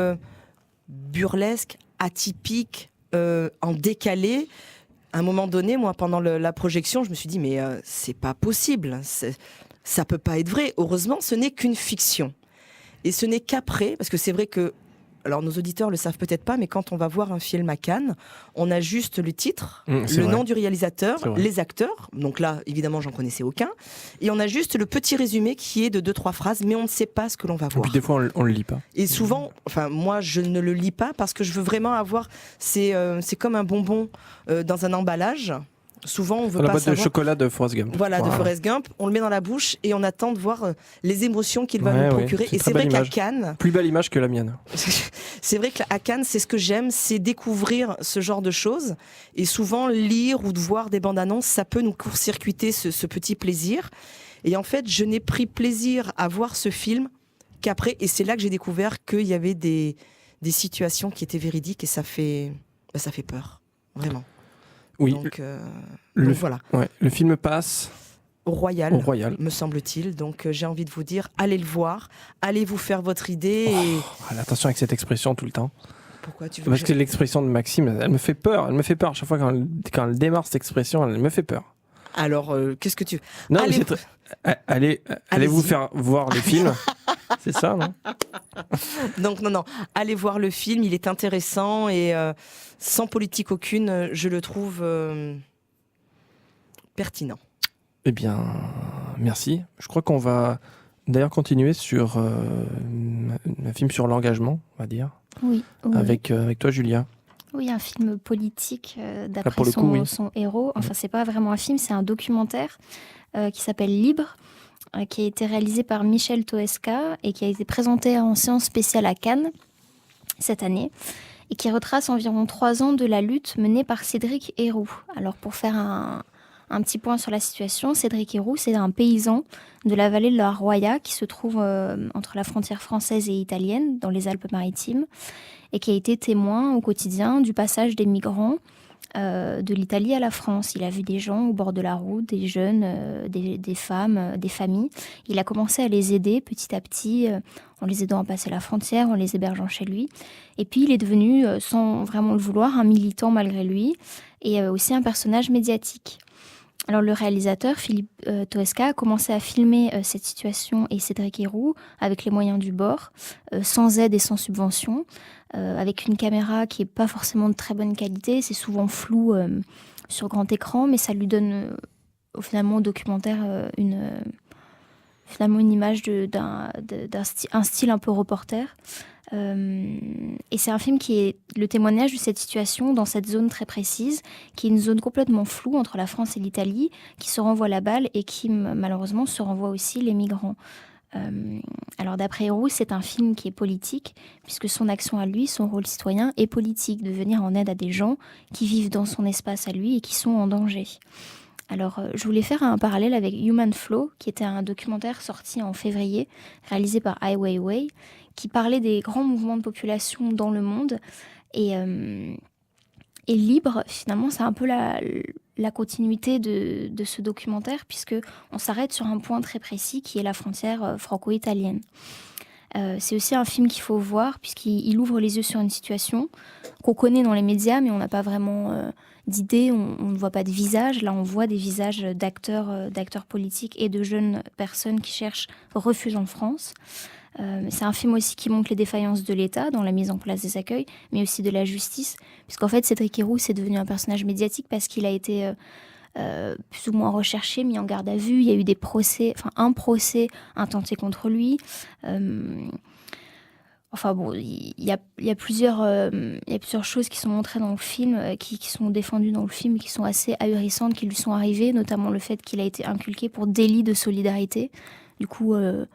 burlesque, atypique, en décalé. À un moment donné, moi, pendant la projection, je me suis dit, mais c'est pas possible, ça peut pas être vrai. Heureusement, ce n'est qu'une fiction. Et ce n'est qu'après, parce que c'est vrai que, alors nos auditeurs le savent peut-être pas, mais quand on va voir un film à Cannes, on a juste le titre, le nom du réalisateur, les acteurs, donc là, évidemment, j'en connaissais aucun, et on a juste le petit résumé qui est de 2-3 phrases, mais on ne sait pas ce que l'on va voir. Et puis des fois, on le lit pas. Et souvent, enfin, moi, je ne le lis pas parce que je veux vraiment avoir, c'est comme un bonbon dans un emballage. Souvent, on veut pas la boîte savoir... de chocolat de Forrest Gump. Voilà, de Forrest Gump. On le met dans la bouche et on attend de voir les émotions qu'il va nous procurer. Et c'est vrai qu'à Cannes... Plus belle image que la mienne. C'est vrai qu'à Cannes, c'est ce que j'aime, c'est découvrir ce genre de choses. Et souvent, lire ou de voir des bandes annonces, ça peut nous court-circuiter ce petit plaisir. Et en fait, je n'ai pris plaisir à voir ce film qu'après. Et c'est là que j'ai découvert qu'il y avait des situations qui étaient véridiques et ça fait peur. Vraiment. Oui. Donc voilà. Ouais, le film passe au Royal, me semble-t-il. Donc j'ai envie de vous dire, allez le voir, allez vous faire votre idée. Attention avec cette expression tout le temps. Pourquoi tu veux Parce que l'expression de Maxime, elle me fait peur. Elle me fait peur à chaque fois quand elle démarre cette expression, elle me fait peur. Alors, qu'est-ce que tu... Non, allez vous faire voir le film. C'est ça, non? Donc, non. Allez voir le film, il est intéressant et sans politique aucune, je le trouve pertinent. Eh bien, merci. Je crois qu'on va d'ailleurs continuer sur un film sur l'engagement, on va dire. Oui. Avec toi, Julia. Oui, un film politique d'après son héros. Enfin, c'est pas vraiment un film, c'est un documentaire qui s'appelle Libre, qui a été réalisé par Michel Toesca et qui a été présenté en séance spéciale à Cannes cette année et qui retrace environ 3 ans de la lutte menée par Cédric Héroux. Alors, pour faire un petit point sur la situation, Cédric Héroux, c'est un paysan de la vallée de la Roya qui se trouve entre la frontière française et italienne, dans les Alpes-Maritimes, et qui a été témoin au quotidien du passage des migrants de l'Italie à la France. Il a vu des gens au bord de la route, des jeunes, des femmes, des familles. Il a commencé à les aider petit à petit, en les aidant à passer la frontière, en les hébergeant chez lui. Et puis il est devenu, sans vraiment le vouloir, un militant malgré lui, et aussi un personnage médiatique. Alors le réalisateur, Philippe Toesca, a commencé à filmer cette situation et Cédric Héroux avec les moyens du bord, sans aide et sans subvention, avec une caméra qui n'est pas forcément de très bonne qualité, c'est souvent flou sur grand écran, mais ça lui donne finalement au documentaire une image un style un peu reporter. Et c'est un film qui est le témoignage de cette situation dans cette zone très précise, qui est une zone complètement floue entre la France et l'Italie, qui se renvoie la balle et qui malheureusement se renvoie aussi les migrants. Alors d'après Héroux, c'est un film qui est politique, puisque son action à lui, son rôle citoyen est politique, de venir en aide à des gens qui vivent dans son espace à lui et qui sont en danger. Alors, je voulais faire un parallèle avec Human Flow, qui était un documentaire sorti en février, réalisé par Ai Weiwei, qui parlait des grands mouvements de population dans le monde. Et Libre, finalement, c'est un peu la continuité de ce documentaire, puisqu'on s'arrête sur un point très précis, qui est la frontière franco-italienne. C'est aussi un film qu'il faut voir, puisqu'il ouvre les yeux sur une situation qu'on connaît dans les médias, mais on n'a pas vraiment d'idée, on ne voit pas de visage. Là, on voit des visages d'acteurs politiques et de jeunes personnes qui cherchent refuge en France. C'est un film aussi qui montre les défaillances de l'État dans la mise en place des accueils, mais aussi de la justice, puisqu'en fait Cédric Héroux c'est devenu un personnage médiatique parce qu'il a été plus ou moins recherché, mis en garde à vue. Il y a eu des procès, un procès intenté contre lui. Il y a plusieurs choses qui sont montrées dans le film, qui sont défendues dans le film, qui sont assez ahurissantes, qui lui sont arrivées, notamment le fait qu'il a été inculqué pour délit de solidarité. Du coup, ce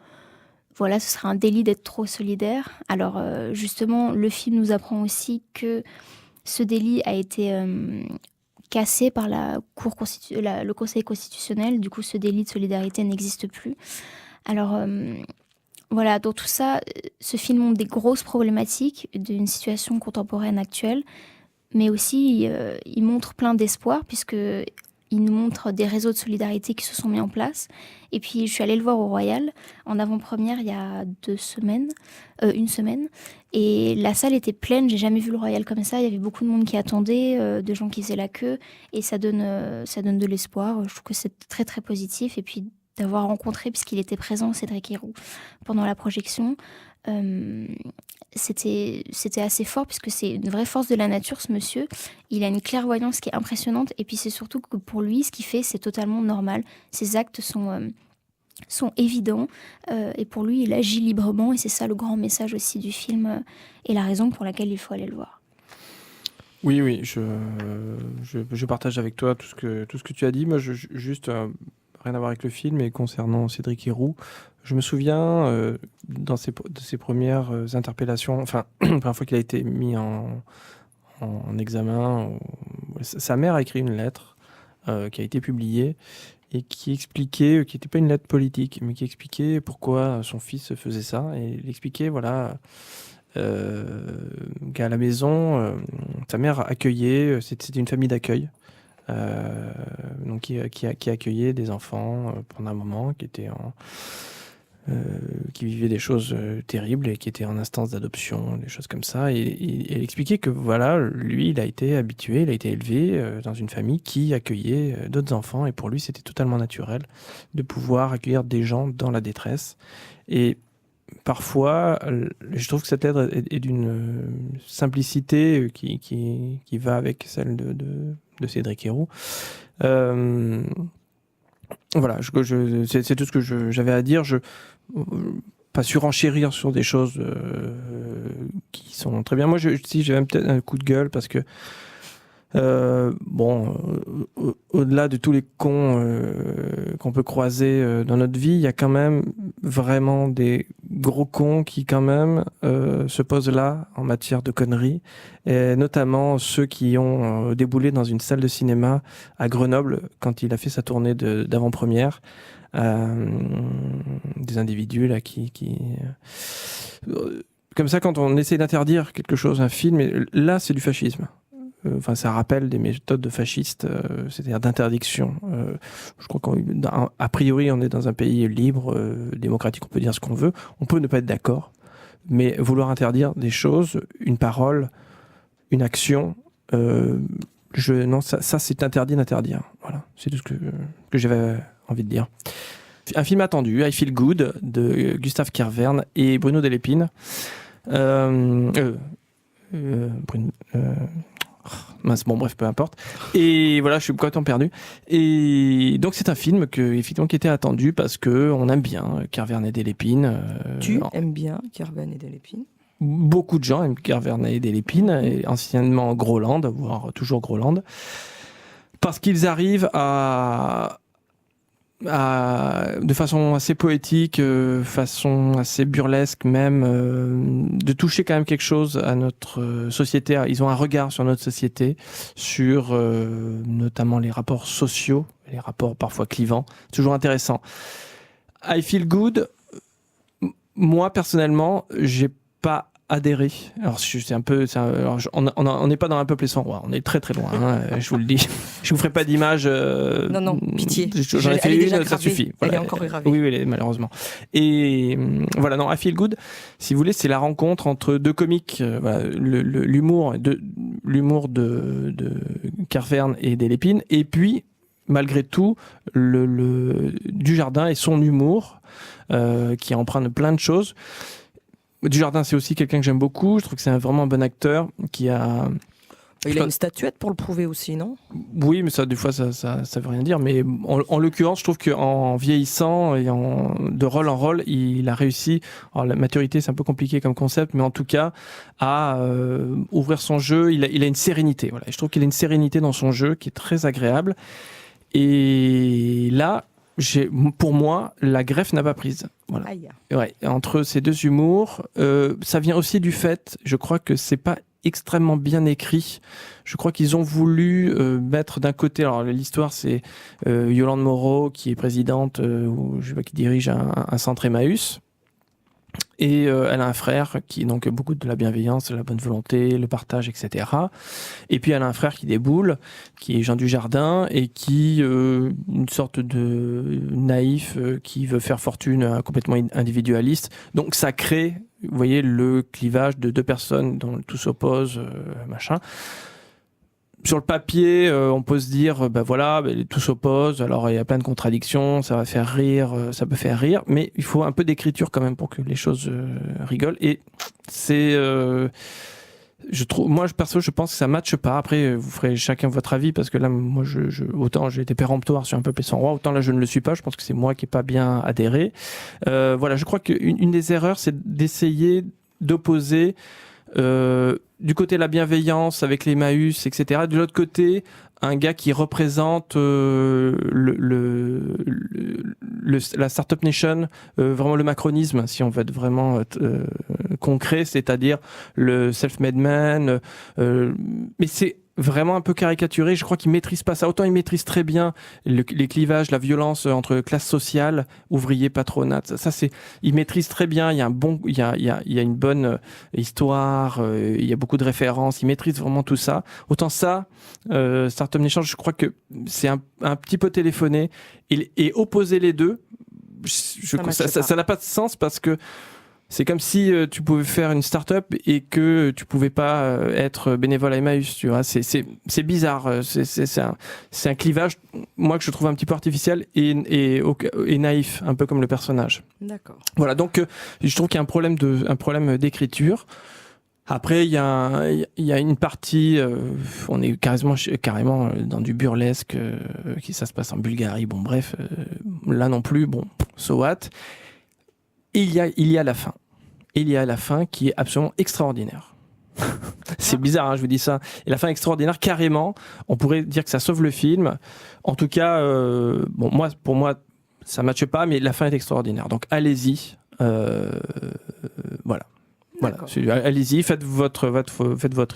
serait un délit d'être trop solidaire. Alors, justement, le film nous apprend aussi que ce délit a été cassé par le Conseil constitutionnel. Du coup, ce délit de solidarité n'existe plus. Alors, dans tout ça, ce film montre des grosses problématiques d'une situation contemporaine actuelle, mais aussi il montre plein d'espoir, puisqu'il nous montre des réseaux de solidarité qui se sont mis en place. Et puis, je suis allée le voir au Royal en avant-première il y a une semaine. Et la salle était pleine, j'ai jamais vu le Royal comme ça. Il y avait beaucoup de monde qui attendait, de gens qui faisaient la queue. Et ça donne de l'espoir. Je trouve que c'est très, très positif. Et puis, d'avoir rencontré, puisqu'il était présent, Cédric Héroux, pendant la projection, c'était assez fort, puisque c'est une vraie force de la nature, ce monsieur. Il a une clairvoyance qui est impressionnante. Et puis, c'est surtout que pour lui, ce qu'il fait, c'est totalement normal. Ses actes sont évidents, et pour lui il agit librement, et c'est ça le grand message aussi du film, et la raison pour laquelle il faut aller le voir. Oui, je partage avec toi tout ce que tu as dit. Moi, juste rien à voir avec le film, mais concernant Cédric Héroux, je me souviens de ses premières interpellations, enfin la première fois qu'il a été mis en examen, sa mère a écrit une lettre qui a été publiée et qui expliquait, qui n'était pas une lettre politique, mais qui expliquait pourquoi son fils faisait ça. Et il expliquait, qu'à la maison, sa mère accueillait, c'était une famille d'accueil, donc qui accueillait des enfants pendant un moment, qui vivaient des choses terribles et qui étaient en instance d'adoption, des choses comme ça. Et elle expliquait que lui, il a été habitué, il a été élevé dans une famille qui accueillait d'autres enfants, et pour lui, c'était totalement naturel de pouvoir accueillir des gens dans la détresse. Et parfois, je trouve que cette lettre est d'une simplicité qui va avec celle de Cédric Héroux. C'est tout ce que j'avais à dire. Pas surenchérir sur des choses qui sont très bien. Moi, j'avais peut-être un coup de gueule parce que au-delà de tous les cons qu'on peut croiser dans notre vie, il y a quand même vraiment des gros cons qui quand même se posent là en matière de conneries, et notamment ceux qui ont déboulé dans une salle de cinéma à Grenoble quand il a fait sa tournée d'avant-première. Des individus là qui comme ça, quand on essaie d'interdire quelque chose, un film, et là c'est du fascisme. Ça rappelle des méthodes de fascistes, c'est-à-dire d'interdiction. Je crois qu'a priori, on est dans un pays libre, démocratique, on peut dire ce qu'on veut. On peut ne pas être d'accord, mais vouloir interdire des choses, une parole, une action, ça c'est interdit d'interdire. Voilà, c'est tout ce que j'avais envie de dire. Un film attendu, I Feel Good, de Gustave Kervern et Bruno Delépine. Bref, peu importe. Et voilà, je suis complètement perdu. Et donc c'est un film qui était attendu parce que on aime bien Kervern et Delépine. Tu aimes bien Kervern et Delépine? Beaucoup de gens aiment Kervern et Delépine, et anciennement Groland, voire toujours Groland, parce qu'ils arrivent de façon assez poétique, façon assez burlesque même, de toucher quand même quelque chose à notre société. Ils ont un regard sur notre société, sur notamment les rapports sociaux, les rapports parfois clivants. Toujours intéressant. I Feel Good, moi personnellement, j'ai pas adhéré. Alors c'est un peu, on n'est pas dans Un peuple et son roi, on est très très loin, hein, je vous le dis. Je vous ferai pas d'image. Non, pitié. J'en ai fait une, ça suffit. Elle est encore gravée. Oui, malheureusement. Et voilà, non, I Feel Good, si vous voulez, c'est la rencontre entre deux comiques, l'humour de Kervern et Delépine, et puis malgré tout Dujardin et son humour. qui emprunte de plein de choses. Dujardin, c'est aussi quelqu'un que j'aime beaucoup. Je trouve que c'est vraiment un bon acteur qui a... Il a une statuette pour le prouver aussi, non ? Oui, mais ça, des fois, ça veut rien dire. Mais en l'occurrence, je trouve qu'en vieillissant et de rôle en rôle, il a réussi. Alors, la maturité, c'est un peu compliqué comme concept, mais en tout cas, à ouvrir son jeu. Il a une sérénité. Voilà. Et je trouve qu'il a une sérénité dans son jeu qui est très agréable. Et là, pour moi, la greffe n'a pas prise. Voilà. Ouais, entre ces deux humours, ça vient aussi du fait, je crois que c'est pas extrêmement bien écrit. Je crois qu'ils ont voulu mettre d'un côté, alors l'histoire c'est Yolande Moreau qui est présidente, ou je sais pas, qui dirige un centre Emmaüs. Et elle a un frère qui donc beaucoup de la bienveillance, de la bonne volonté, le partage, etc. Et puis elle a un frère qui déboule, qui est Jean Dujardin, et qui une sorte de naïf qui veut faire fortune, complètement individualiste. Donc ça crée, vous voyez, le clivage de deux personnes dont tout s'oppose, machin. Sur le papier, on peut se dire, tout s'oppose, alors il y a plein de contradictions, ça va faire rire, ça peut faire rire, mais il faut un peu d'écriture quand même pour que les choses rigolent. Et c'est, moi perso, je pense que ça matche pas. Après, vous ferez chacun votre avis, parce que là, moi, autant j'ai été péremptoire sur Un peuple et son roi, autant là je ne le suis pas. Je pense que c'est moi qui n'ai pas bien adhéré. Voilà, je crois qu'une des erreurs, c'est d'essayer d'opposer du côté la bienveillance avec l'Emmaüs, etc. De l'autre côté, un gars qui représente la Startup Nation, vraiment le macronisme, si on veut être vraiment concret, c'est-à-dire le self-made man. Mais c'est vraiment un peu caricaturé. Je crois qu'il maîtrise pas ça. Autant il maîtrise très bien les clivages, la violence entre classes sociales, ouvriers, patronat. Ça c'est, il maîtrise très bien. Il y a il y a une bonne histoire. Il y a beaucoup de références. Il maîtrise vraiment tout ça. Autant ça, Startup Nation, je crois que c'est un petit peu téléphoné. Et opposer les deux, ça n'a pas de sens, parce que c'est comme si tu pouvais faire une start-up et que tu pouvais pas être bénévole à Emmaüs, tu vois. C'est bizarre. C'est un clivage, moi, que je trouve un petit peu artificiel et naïf, un peu comme le personnage. D'accord. Voilà, donc je trouve qu'il y a un problème d'écriture. Après, il y a une partie, on est carrément dans du burlesque, ça se passe en Bulgarie. Bon, bref, là non plus, bon, so what. Il y a la fin. Il y a la fin qui est absolument extraordinaire. C'est bizarre, hein, je vous dis ça. Et la fin extraordinaire, carrément, on pourrait dire que ça sauve le film. En tout cas, pour moi, ça ne matche pas, mais la fin est extraordinaire. Donc allez-y. Voilà. Allez-y, faites votre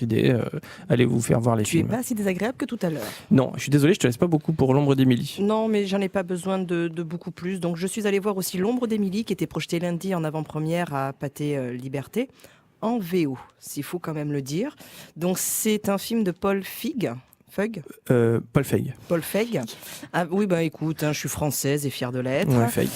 idée, allez vous faire voir les films. Tu n'es pas si désagréable que tout à l'heure. Non, je suis désolé, je te laisse pas beaucoup pour L'ombre d'Émilie. Non, mais j'en ai pas besoin de beaucoup plus. Donc je suis allée voir aussi L'ombre d'Émilie, qui était projetée lundi en avant-première à Pathé Liberté, en VO, s'il faut quand même le dire. Donc c'est un film de Paul Feig. Paul Feig. Paul Feig. Ah, oui, bah écoute, je suis française et fière de l'être. Ouais, Feig.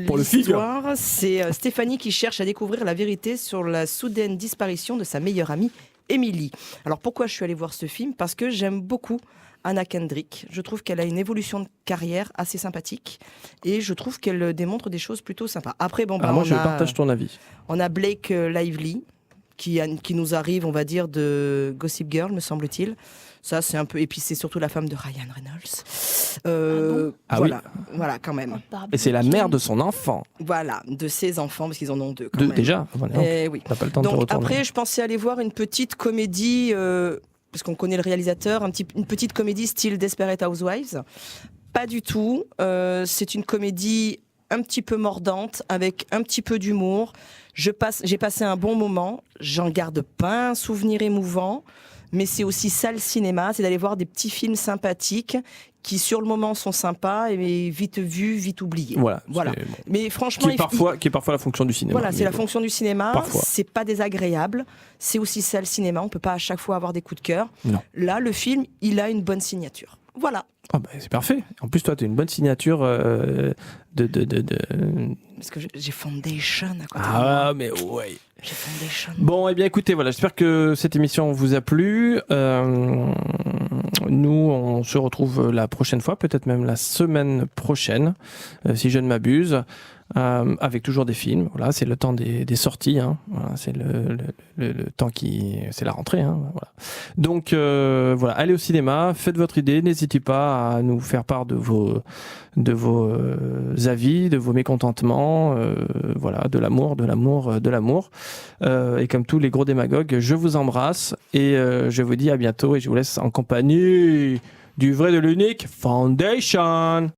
Pour l'histoire, c'est Stéphanie qui cherche à découvrir la vérité sur la soudaine disparition de sa meilleure amie, Émilie. Alors pourquoi je suis allée voir ce film ? Parce que j'aime beaucoup Anna Kendrick. Je trouve qu'elle a une évolution de carrière assez sympathique et je trouve qu'elle démontre des choses plutôt sympas. Après, moi, je partage ton avis. On a Blake Lively, qui nous arrive, on va dire, de Gossip Girl, me semble-t-il. Ça, c'est un peu... Et puis, c'est surtout la femme de Ryan Reynolds. Voilà, quand même. Et c'est la mère de son enfant. Voilà, de ses enfants, parce qu'ils en ont deux, quand même. Déjà oui. T'as pas le temps donc, de retourner. Après, je pensais aller voir une petite comédie, parce qu'on connaît le réalisateur, une petite comédie style Desperate Housewives. Pas du tout. C'est une comédie un petit peu mordante, avec un petit peu d'humour. J'ai passé un bon moment. J'en garde pas un souvenir émouvant, mais c'est aussi ça le cinéma, c'est d'aller voir des petits films sympathiques qui sur le moment sont sympas et vite vus, vite oubliés. Voilà. Bon. Mais franchement, qui est parfois la fonction du cinéma. Voilà, c'est la fonction du cinéma. Parfois. C'est pas désagréable. C'est aussi ça le cinéma. On peut pas à chaque fois avoir des coups de cœur. Non. Là, le film, il a une bonne signature. Voilà. Ah bah, c'est parfait. En plus, toi, tu as une bonne signature Parce que j'ai Foundation à côté. Ah, mais ouais. J'ai Foundation. Bon, eh bien, écoutez, voilà, j'espère que cette émission vous a plu. Nous, on se retrouve la prochaine fois, peut-être même la semaine prochaine, si je ne m'abuse. avec toujours des films. Voilà, c'est le temps des sorties. Hein. Voilà, c'est le temps c'est la rentrée. Hein. Voilà. Donc voilà, allez au cinéma, faites votre idée, n'hésitez pas à nous faire part de vos avis, de vos mécontentements, voilà, de l'amour. Et comme tous les gros démagogues, je vous embrasse et je vous dis à bientôt et je vous laisse en compagnie du vrai de l'unique Foundation.